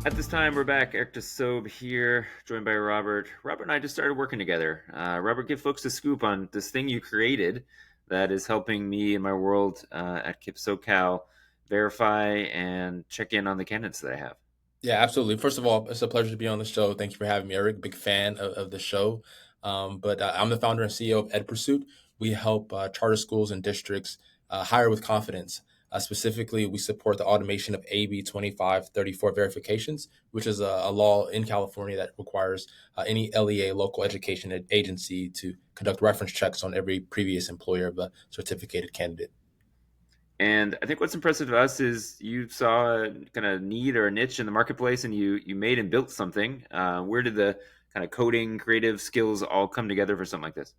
At this time, we're back. Eric DeSobe here, joined by Robert. Robert and I just started working together. Robert, give folks a scoop on this thing you created that is helping me in my world at KIP SoCal verify and check in on the candidates that I have. Yeah, absolutely. First of all, it's a pleasure to be on the show. Thank you for having me, Eric. Big fan of the show. But I'm the founder and CEO of EdPursuit. We help charter schools and districts hire with confidence. Specifically, we support the automation of AB 2534 verifications, which is a law in California that requires any LEA, local education agency, to conduct reference checks on every previous employer of a certificated candidate. And I think what's impressive to us is you saw a kind of need or a niche in the marketplace, and you made and built something. Where did the kind of coding, creative skills all come together for something like this?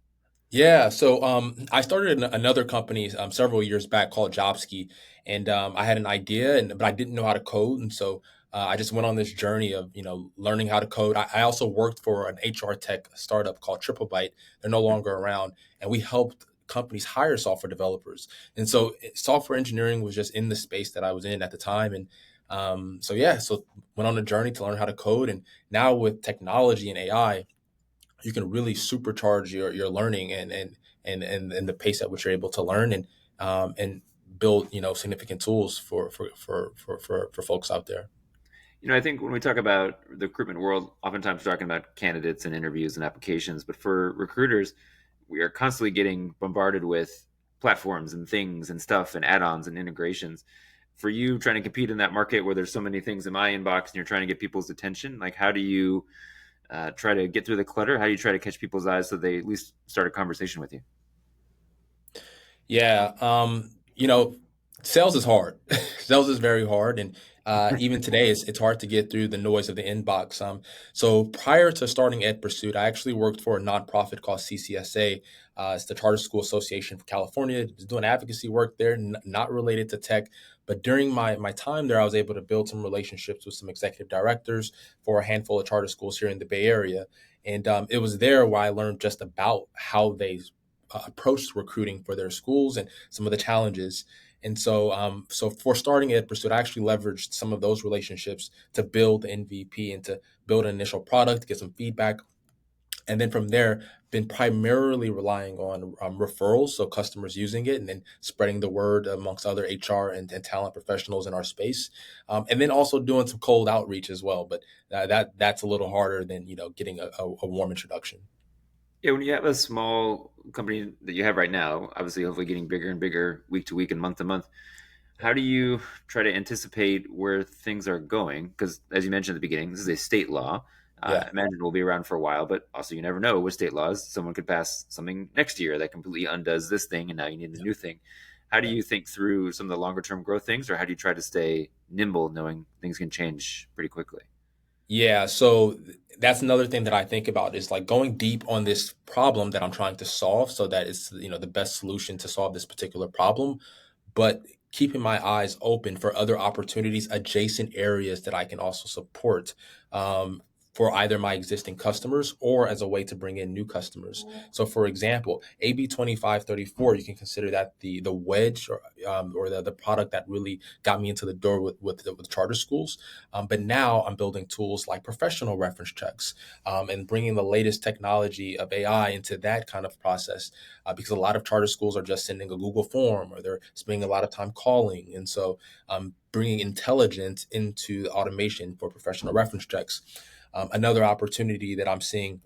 Yeah, so I started another company several years back called Jobski, and I had an idea, but I didn't know how to code, and so I just went on this journey of learning how to code. I also worked for an HR tech startup called TripleByte. They're no longer around, and we helped companies hire software developers. And so software engineering was just in the space that I was in at the time, and so went on a journey to learn how to code, and now with technology and AI you can really supercharge your learning and the pace at which you're able to learn and build significant tools for folks out there. I think when we talk about the recruitment world, oftentimes we're talking about candidates and interviews and applications. But for recruiters, we are constantly getting bombarded with platforms and things and stuff and add-ons and integrations. For you trying to compete in that market where there's so many things in my inbox and you're trying to get people's attention, like how do you try to get through the clutter? How do you try to catch people's eyes so they at least start a conversation with you? Yeah, sales is hard. Sales is very hard, and even today, it's hard to get through the noise of the inbox. So prior to starting Ed Pursuit, I actually worked for a nonprofit called CCSA. It's the Charter School Association for California. Was doing advocacy work there, not related to tech. But during my time there, I was able to build some relationships with some executive directors for a handful of charter schools here in the Bay Area. And it was there where I learned just about how they approached recruiting for their schools and some of the challenges. And so for starting Ed Pursuit, I actually leveraged some of those relationships to build the MVP and to build an initial product, get some feedback, and then from there, been primarily relying on referrals, so customers using it, and then spreading the word amongst other HR and talent professionals in our space, and then also doing some cold outreach as well. But that's a little harder than getting a warm introduction. Yeah, when you have a small company that you have right now, obviously, hopefully getting bigger and bigger week to week and month to month, how do you try to anticipate where things are going? Because as you mentioned at the beginning, this is a state law. I Yeah. imagine it will be around for a while, but also you never know with state laws. Someone could pass something next year that completely undoes this thing, and now you need a Yeah. new thing. How do Yeah. you think through some of the longer term growth things, or how do you try to stay nimble, knowing things can change pretty quickly? Yeah, so that's another thing that I think about is like going deep on this problem that I'm trying to solve so that it's the best solution to solve this particular problem, but keeping my eyes open for other opportunities, adjacent areas that I can also support for either my existing customers or as a way to bring in new customers. So, for example, AB 2534, you can consider that the wedge or the product that really got me into the door with charter schools. But now I'm building tools like professional reference checks and bringing the latest technology of AI into that kind of process because a lot of charter schools are just sending a Google form or they're spending a lot of time calling. And so bringing intelligence into automation for professional reference checks. Another opportunity that I'm seeing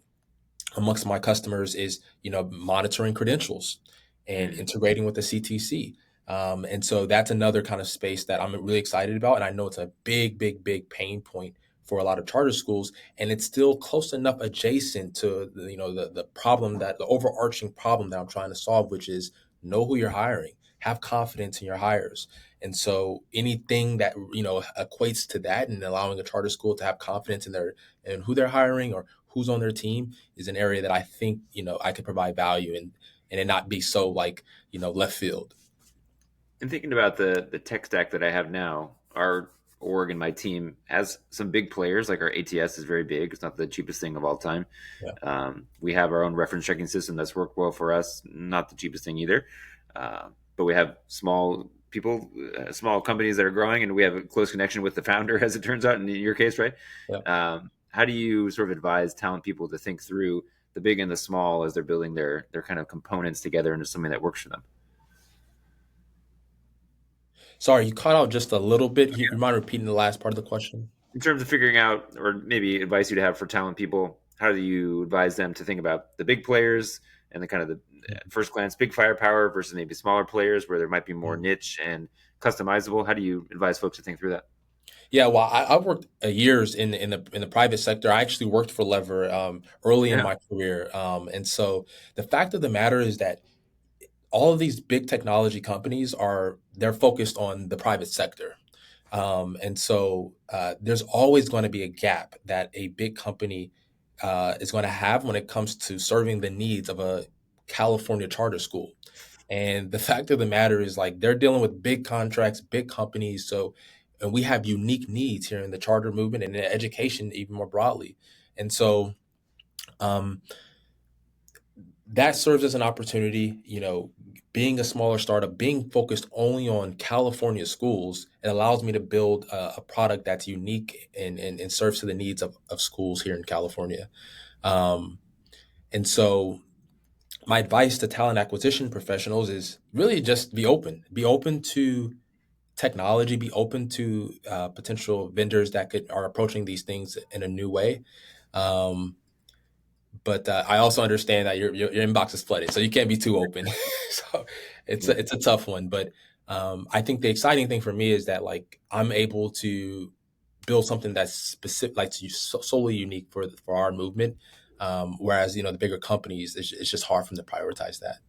amongst my customers is monitoring credentials and Mm. integrating with the CTC. And so that's another kind of space that I'm really excited about, and I know it's a big pain point for a lot of charter schools, and it's still close enough adjacent to the problem, that the overarching problem that I'm trying to solve, which is know who you're hiring, have confidence in your hires. And so anything that equates to that and allowing a charter school to have confidence in their and who they're hiring or who's on their team is an area that I think I could provide value in, and it not be so like left field. And thinking about the tech stack that I have now, our org and my team has some big players. Like our ATS is very big. It's not the cheapest thing of all time. Yeah. We have our own reference checking system that's worked well for us. Not the cheapest thing either, but we have small people, small companies that are growing, and we have a close connection with the founder, as it turns out, in your case, right? Yeah. How do you sort of advise talent people to think through the big and the small as they're building their kind of components together into something that works for them? Sorry, you cut out just a little bit. You mind repeating the last part of the question? In terms of figuring out, or maybe advice you'd have for talent people, how do you advise them to think about the big players and the kind of the first glance big firepower versus maybe smaller players where there might be more Mhm. niche and customizable? How do you advise folks to think through that? Yeah, well, I've worked years in the private sector. I actually worked for Lever early in Yeah. my career, and so the fact of the matter is that all of these big technology companies they're focused on the private sector. And so there's always going to be a gap that a big company is going to have when it comes to serving the needs of a California charter school. And the fact of the matter is, like, they're dealing with big contracts, big companies. So, and we have unique needs here in the charter movement and in education, even more broadly. And so, um, that serves as an opportunity, being a smaller startup, being focused only on California schools, it allows me to build a product that's unique and serves to the needs of schools here in California. Um, and so my advice to talent acquisition professionals is really just be open to technology, be open to potential vendors that are approaching these things in a new way. Um, but I also understand that your inbox is flooded, so you can't be too open. So Yeah. it's a tough one. But I think the exciting thing for me is that, like, I'm able to build something that's specific, like, solely unique for our movement. Whereas the bigger companies, it's just hard for them to prioritize that.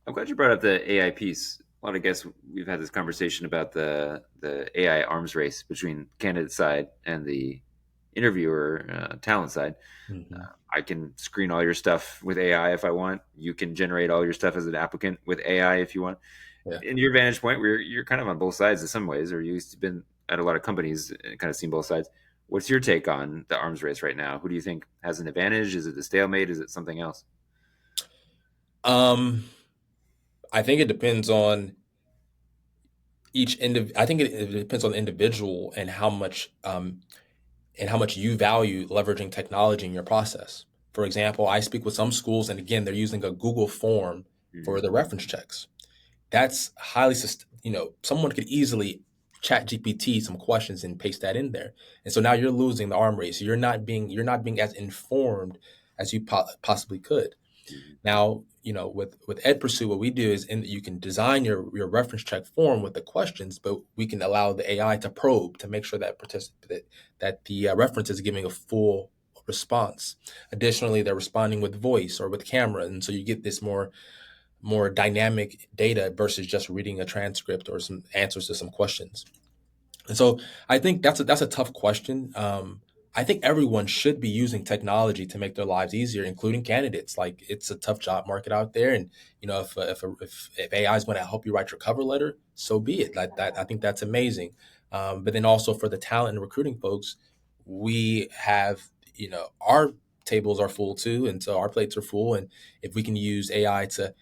I'm glad you brought up the AI piece. A lot of guests, we've had this conversation about the AI arms race between candidate side and the interviewer talent side. Hmm. I can screen all your stuff with AI if I want. You can generate all your stuff as an applicant with AI if you want. Yeah. In your vantage point, where you're kind of on both sides in some ways, or you've been at a lot of companies and kind of seen both sides. What's your take on the arms race right now? Who do you think has an advantage? Is it the stalemate? Is it something else? Um, I think it depends on I think it depends on the individual and how much you value leveraging technology in your process. For example, I speak with some schools, and again, they're using a Google form for Mm-hmm. the reference checks. That's someone could easily chat GPT some questions and paste that in there. And so now you're losing the arm race. You're not being as informed as you possibly could. Mm-hmm. Now, with Ed Pursue, what we do is you can design your reference check form with the questions, but we can allow the AI to probe to make sure that the reference is giving a full response. Additionally, they're responding with voice or with camera, and so you get this more dynamic data versus just reading a transcript or some answers to some questions. And so I think that's a tough question. I think everyone should be using technology to make their lives easier, including candidates. Like, it's a tough job market out there, and if AI is going to help you write your cover letter, so be it. Like that, I think that's amazing. But then also for the talent and recruiting folks, we have our tables are full too, and so our plates are full. And if we can use AI to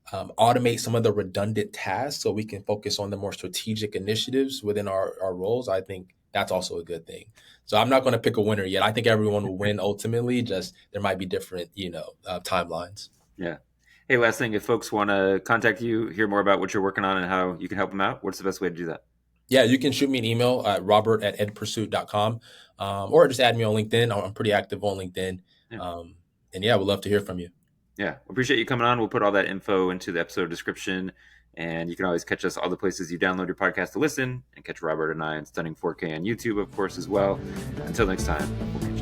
automate some of the redundant tasks so we can focus on the more strategic initiatives within our roles, I think that's also a good thing. So I'm not going to pick a winner yet. I think everyone will win ultimately. Just there might be different, timelines. Yeah. Hey, last thing, if folks want to contact you, hear more about what you're working on and how you can help them out, what's the best way to do that? Yeah, you can shoot me an email at robert@edpursuit.com, or just add me on LinkedIn. I'm pretty active on LinkedIn. Yeah. Um, and yeah, we'd love to hear from you. Yeah. Appreciate you coming on. We'll put all that info into the episode description. And you can always catch us all the places you download your podcast to listen and catch Robert and I in stunning 4K on YouTube, of course, as well. Until next time, we'll